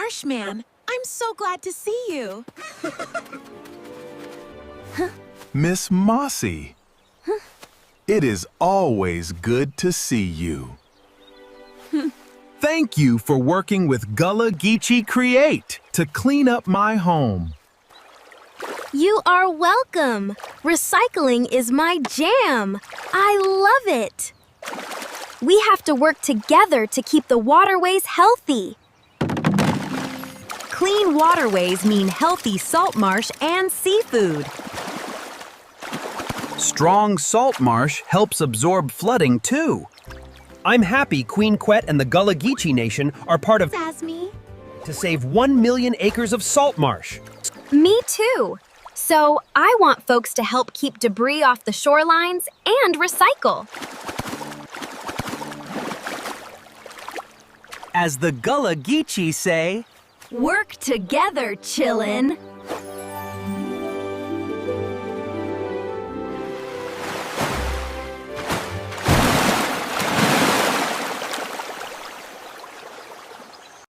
Marshman. I'm so glad to see you. Miss Mossy. It is always good to see you. Thank you for working with Gullah Geechee Create to clean up my home. You are welcome. Recycling is my jam. I love it. We have to work together to keep the waterways healthy. Clean waterways mean healthy salt marsh and seafood. Strong salt marsh helps absorb flooding too. I'm happy Queen Quet and the Gullah Geechee Nation are part of Sasmi. to save 1 million acres of salt marsh. Me too. So I want folks to help keep debris off the shorelines and recycle. As the Gullah Geechee say, Work together, chillin'.